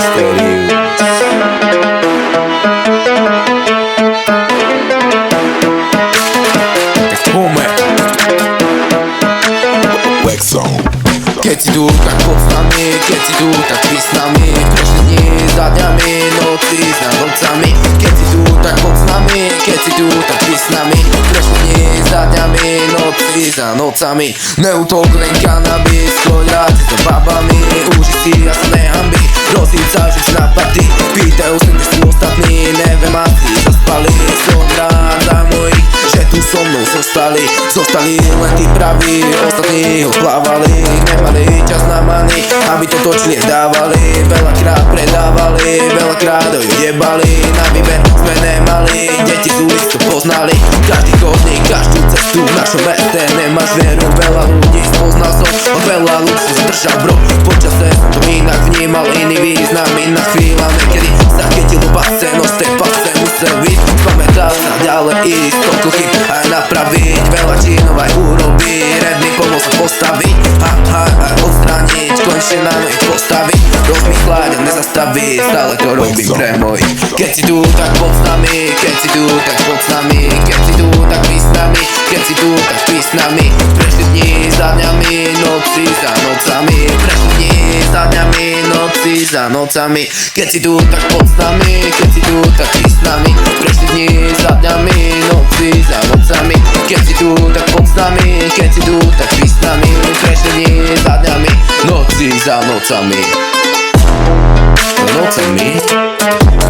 Mysterious. Hume Keď si tu, tak poď s nami, keď si tu, tak ty s nami. Prešli dni za dňami, noci za nocami. Keď si tu, tak poď s nami, keď si tu, tak ty s nami. Prešli dni za dňami, noci za nocami. Neútok, len kanabis, choď rád si so babami. Uži si a sa nehambi, prosím sa, že si na party. Pýtajú sa, kde sú ostatní, neviem asi zaspali. Som rád za mojich, že tu so mnou zostali. Zostali len tí praví, ostatní odplávali. Nemali čas na many, aby to točne dávali. Veľakrát predávali, veľakrát ju jebali. Na výber sme nemali, deti tu isto poznali. Každý chodník, každú cestu v našom meste. Nemáš vieru, veľa ľudí spoznal som. Od veľa luxus držal bro. Počase som to inak vnímal, iný význam. Iná chvíľa, niekedy sa chytil do base. No z tej pase musel ísť, pamätal sa ďalej ísť. Toľko chyb aj napraviť, veľa činov aj urobiť. Red mi pomôcť postaviť, aj odstrániť, konečne na mojich postaviť. Rozmýšľať a nezastaviť, stále to robím pre mojich. Keď si tu, tak poď s nami, keď si tu, tak poď s nami. Keď si tu, tak pí s nami, keď si tu, tak pí s nami. Prešli dni za dňami, noci za nocami. Prešli dni za dňami, noci za nocami. Keď si tu, tak poď s nami, keď si tu, tak pí s nami. Prešli dni za dňami, noci za nocami. Keď si tu, tak poď s nami, keď si tu, tak pí s nami. Prešli dni za dňami, noci za nocami. Nocami.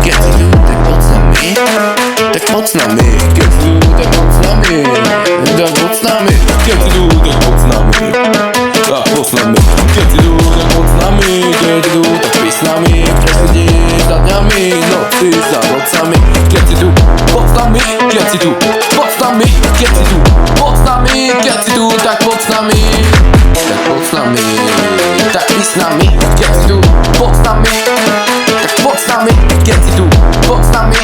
Keď si tu, tak poď s nami, tak poď s nami. Keď si tu, tak poď s nami, tak poď s nami. Keď si tu, tak poď s nami, tak poď s nami. Keď si tu, tak poď s nami, keď si tu, tak pí s nami. Prešli dni za dňami, noci za nocami. Keď si tu, poď s nami, keď si tu, poď s nami. Keď si tu, poď s nami, keď si tu, tak poď s nami. Tak poď s nami, tak pí s nami. Keď si tu, poď s nami, tak poď s nami. Keď si tu, poď s nami,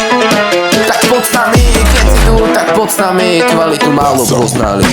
tak poď s nami. Keď si tu, tak poď s nami. Kvalitu málo poznali.